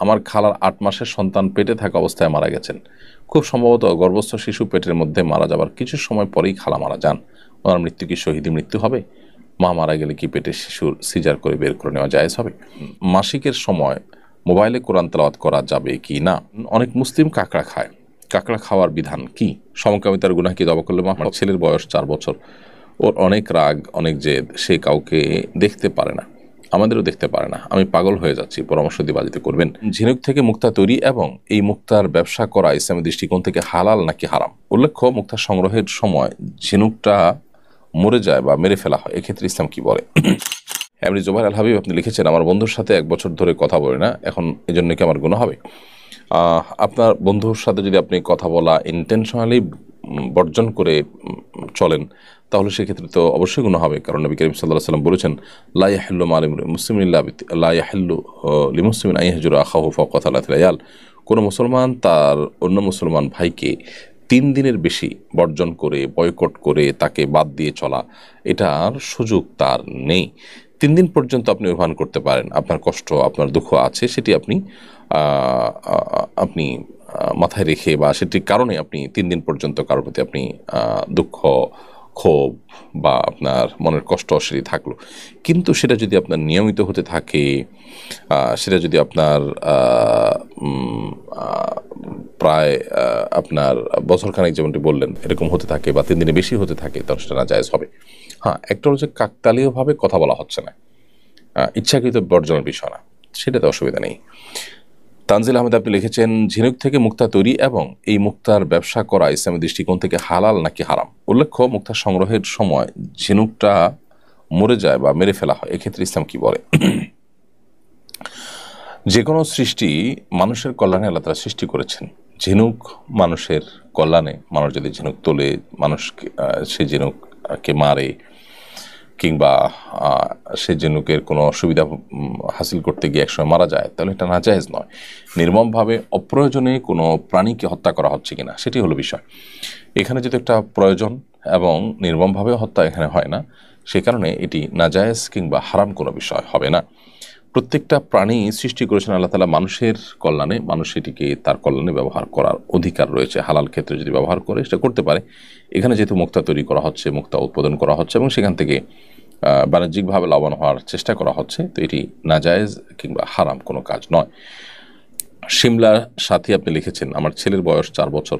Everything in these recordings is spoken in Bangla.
আমার খালার ৮ মাসের সন্তান পেটে থাকা অবস্থায় মারা গেছেন। খুব সম্ভবত গর্ভস্থ শিশু পেটের মধ্যে মারা যাবার কিছু সময় পরেই খালা মারা যান। ওনার মৃত্যু কি শহীদি মৃত্যু হবে? মা মারা গেলে কি পেটের শিশুর সিজার করে বের করে নেওয়া জায়েজ হবে? মাসিকের সময় মোবাইলে কোরআন তেলাওয়াত করা যাবে কি না? অনেক মুসলিম কাঁকড়া খায়। কাঁকড়া খাওয়ার বিধান কি? সমকামিতার গুনাহ কি তওবা করলে মাফ? আমার ছেলের বয়স 4 বছর। ওর অনেক রাগ, অনেক জেদ, সে কাউকে দেখতে পারে না, আমাদেরও দেখতে পারে না। আমি পাগল হয়ে যাচ্ছি, পরামর্শ দিয়ে বাজিতে করবেন। ঝিনুক থেকে মুক্তা তৈরি এবং এই মুক্তার ব্যবসা করা ইসলামী দৃষ্টিকোণ থেকে হালাল নাকি হারাম? উল্লেখ্য, মুক্তা সংগ্রহের সময় ঝিনুকটা মরে যায় বা মেরে ফেলা হয়, এক্ষেত্রে ইসলাম কি বলে? এমনি জোবাইর আল হাবিব আপনি লিখেছেন, আমার বন্ধুর সাথে 1 বছর ধরে কথা বলে না, এখন এজন্য কি আমার গুনাহ হবে? আপনার বন্ধুর সাথে যদি আপনি কথা বলা ইন্টেনশনালি বর্জন করে চলেন, তাহলে সেক্ষেত্রে তো অবশ্যই গুনাহ হবে। কারণ নবী করিম সাল্লাল্লাহু আলাইহি ওয়াসাল্লাম বলেছেন, লা ইয়াহিল্লু মালু মুসলিমিন ইল্লা লা ইয়াহিল্লু লিমুসলিমিন আন ইয়াহজুরা আখাহু ফাওকা সালাতি লায়াল। কোনো মুসলমান তার অন্য মুসলমান ভাইকে 3 দিনের বেশি বর্জন করে, বয়কট করে, তাকে বাদ দিয়ে চলা, এটার সুযোগ তার নেই। 3 দিন পর্যন্ত আপনি অভিমান করতে পারেন, আপনার কষ্ট, আপনার দুঃখ আছে, সেটি আপনি আপনি মাথায় রেখে বা সেটির কারণে আপনি 3 দিন পর্যন্ত কারোর প্রতি আপনি দুঃখ, ক্ষোভ বা আপনার মনের কষ্ট সেটি থাকলো। কিন্তু সেটা যদি আপনার নিয়মিত হতে থাকে, সেটা যদি আপনার প্রায় আপনার বছরখানেক যেমনটি বললেন এরকম হতে থাকে বা 3 দিনে বেশি হতে থাকে, তাহলে সেটা নাজায়েজ হবে। হ্যাঁ, একটা হচ্ছে কাকতালীয়ভাবে কথা বলা হচ্ছে না, ইচ্ছাকৃত বর্জনের বিষয় না, সেটাতে অসুবিধা নেই। তানজিল আহমেদ আপনি লিখেছেন, ঝিনুক থেকে মুক্তা তৈরি এবং এই মুক্তার ব্যবসা করা ইসলামী দৃষ্টিকোণ থেকে হালাল নাকি হারাম? উল্লেখ্য, মুক্তা সংগ্রহের সময় ঝিনুকটা মরে যায় বা মেরে ফেলা হয়, এক্ষেত্রে ইসলাম কি বলে? যে কোনো সৃষ্টি মানুষের কল্যাণে আল্লাহ তাআলা সৃষ্টি করেছেন। ঝিনুক মানুষের কল্যাণে, মানুষ যদি ঝিনুক তোলে, মানুষকে সে ঝিনুককে মারে কিংবা সে ঝিনুকের কোনো সুবিধা হাসিল করতে গিয়ে একসময় মারা যায়, তাহলে এটা নাজায়েজ নয়। নির্মমভাবে অপ্রয়োজনে কোনো প্রাণীকে হত্যা করা হচ্ছে কিনা, সেটি হলো বিষয়। এখানে যদি একটা প্রয়োজন এবং নির্মমভাবে হত্যা এখানে হয় না, সে কারণে এটি নাজায়েজ কিংবা হারাম কোনো বিষয় হবে না। প্রত্যেকটা প্রাণী সৃষ্টি করেছেন আল্লাহ তাআলা মানুষের কল্যাণে, মানুষ সেটিকে তার কল্যাণে ব্যবহার করার অধিকার রয়েছে। হালাল ক্ষেত্রে যদি ব্যবহার করে, সেটা করতে পারে। এখানে যেহেতু মুক্তা তৈরি করা হচ্ছে, মুক্তা উৎপাদন করা হচ্ছে এবং সেখান থেকে বাণিজ্যিকভাবে লাভবান হওয়ার চেষ্টা করা হচ্ছে, তো এটি নাজায়েজ কিংবা হারাম কোনো কাজ নয়। শিমলার সাথী আপনি লিখেছেন, আমার ছেলের বয়স 4 বছর।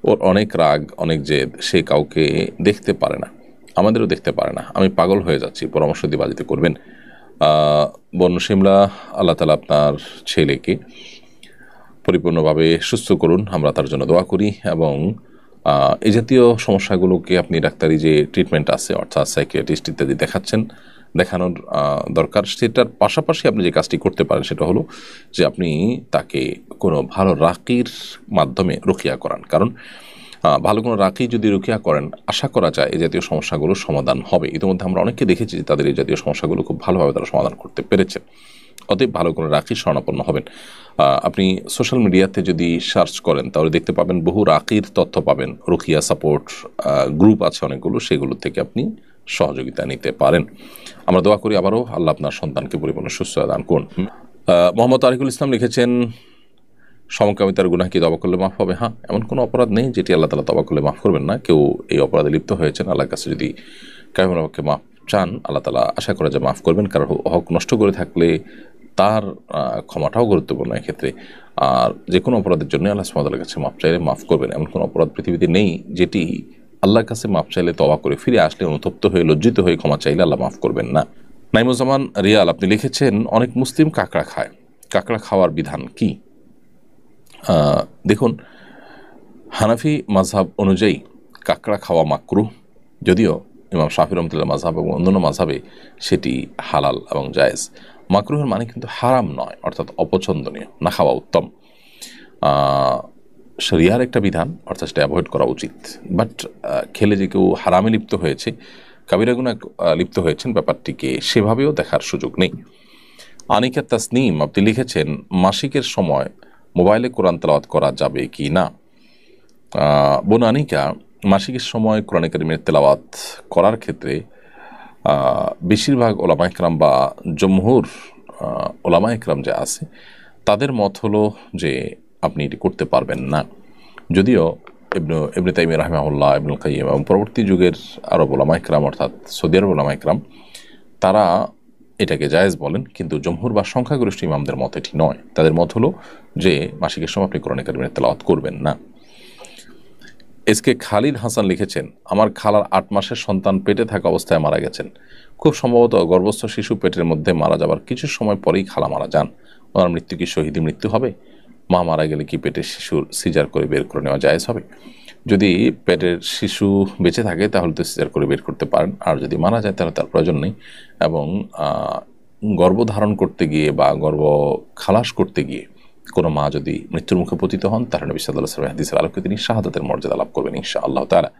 ওর অনেক রাগ, অনেক জেদ, সে কাউকে দেখতে পারে না, আমাদেরও দেখতে পারে না। আমি পাগল হয়ে যাচ্ছি, পরামর্শ দিয়ে বাজিতে করবেন। বন্য শিমলা, আল্লাহ তাআলা আপনার ছেলেকে পরিপূর্ণভাবে সুস্থ করুন, আমরা তার জন্য দোয়া করি। এবং এই জাতীয় সমস্যাগুলোকে আপনি ডাক্তারি যে ট্রিটমেন্ট আছে, অর্থাৎ সাইকিয়াট্রিস্ট ইত্যাদি দেখানোর দরকার। সেটার পাশাপাশি আপনি যে কাজটি করতে পারেন সেটা হলো যে আপনি তাকে কোনো ভালো রাকির মাধ্যমে রুকিয়া করান। কারণ ভালো কোনো রাকি যদি রুকিয়া করেন, আশা করা যায় এই জাতীয় সমস্যাগুলোর সমাধান হবে। ইতিমধ্যে আমরা অনেককে দেখেছি যে তাদের এই জাতীয় সমস্যাগুলো খুব ভালোভাবে তারা সমাধান করতে পেরেছেন। অতএব ভালো কোনো রাকির শরণাপন্ন হবেন। আপনি সোশ্যাল মিডিয়াতে যদি সার্চ করেন, তাহলে দেখতে পাবেন বহু রাকির তথ্য পাবেন। রুকিয়া সাপোর্ট গ্রুপ আছে অনেকগুলো, সেগুলো থেকে আপনি সহযোগিতা নিতে পারেন। আমরা দোয়া করি আবারও আল্লাহ আপনার সন্তানকে পরিপূর্ণ সুস্থতা দান করুন। মোহাম্মদ তারিকুল ইসলাম লিখেছেন, সমকামিতার গুনাহ কি তওবা করলে মাফ হবে? হ্যাঁ, এমন কোনো অপরাধ নেই যেটি আল্লাহ তাআলা তওবা করলে মাফ করবেন না। কেউ এই অপরাধে লিপ্ত হয়েছেন, আল্লাহর কাছে যদি কায়মুল হককে মাফ চান, আল্লাহ তাআলা আশা করে যে মাফ করবেন। কারণ হক নষ্ট করে থাকলে তার ক্ষমাটাও গুরুত্বপূর্ণ এক্ষেত্রে। আর যে কোনো অপরাধের জন্য আল্লাহ সুবহানাহু ওয়া তাআলার কাছে মাফ চাইলে মাফ করবেন। এমন কোনো অপরাধ পৃথিবীতে নেই যেটি আল্লাহর কাছে মাফ চাইলে, তওবা করে ফিরে আসলে, অনুতপ্ত হয়ে, লজ্জিত হয়ে ক্ষমা চাইলে আল্লাহ মাফ করবেন না। নাইমুজ্জামান রিয়াল আপনি লিখেছেন, অনেক মুসলিম কাঁকড়া খায়। কাঁকড়া খাওয়ার বিধান কি? দেখুন, হানাফি মাযহাব অনুযায়ী কাঁকড়া খাওয়া মাকরুহ, যদিও ইমাম শাফিঈ রাহমাতুল্লাহ মাযহাব এবং অন্যান্য মাযহাবে সেটি হালাল এবং জায়েজ। মাকরুহের মানে কিন্তু হারাম নয়, অর্থাৎ অপছন্দনীয়, না খাওয়া উত্তম। শরিয়ার একটা বিধান, অর্থাৎ সেটা অ্যাভয়েড করা উচিত। বাট খেলে যে কেউ হারামে লিপ্ত হয়েছে, কাবিরা গুনাহ লিপ্ত হয়েছেন, ব্যাপারটিকে সেভাবেও দেখার সুযোগ নেই। আনিকা তাসনিম আপনি লিখেছেন, মাসিকের সময় মোবাইলে কোরআন তেলাওয়াত করা যাবে কি না? বোন আনিকা, মাসিকের সময় কোরআনে কারিমের তেলাওয়াত করার ক্ষেত্রে বেশিরভাগ ওলামা ইকরাম বা জমহুর ওলামা ইকরাম যে আছে, তাদের মত হলো যে আপনি এটি করতে পারবেন না। যদিও ইবনে তাইমিয়া রাহিমাহুল্লাহ, ইবনুল কাইয়্যিম এবং পরবর্তী যুগের আরব উলামা ইকরাম অর্থাৎ সৌদি আরব উলামা ইকরাম তারা এটাকে জায়েজ বলেন, কিন্তু জমহুর বা সংখ্যাগরিষ্ঠ ইমামদের মত এটি নয়। তাদের মত হলো যে মাসিকের সময় আপনি কোরআন কারীমের তেলাওয়াত করবেন না। এসকে খালিদ হাসান লিখেছেন, আমার খালার 8 মাসের সন্তান পেটে থাকা অবস্থায় মারা গেছেন। খুব সম্ভবত গর্ভস্থ শিশু পেটের মধ্যে মারা যাবার কিছু সময় পরেই খালা মারা যান। ওনার মৃত্যু কি শহীদি মৃত্যু হবে? মা মারা গেলে কি পেটের শিশুর সিজার করে বের করে নেওয়া জায়েজ হবে? যদি পেটের শিশু বেঁচে থাকে তাহলে তো সিজার করে বের করতে পারেন, আর যদি মারা যায় তাহলে তার প্রয়োজন নেই। এবং গর্ভধারণ করতে গিয়ে বা গর্ভ খালাস করতে গিয়ে কোনো মা যদি মৃত্যুর মুখে পতিত হন, তাহলে নবী সাল্লাল্লাহু আলাইহি ওয়াসাল্লাম হাদিসের আলোকে তিনি শাহাদাতের মর্যাদা লাভ করবেন ইনশাআল্লাহ তাআলা।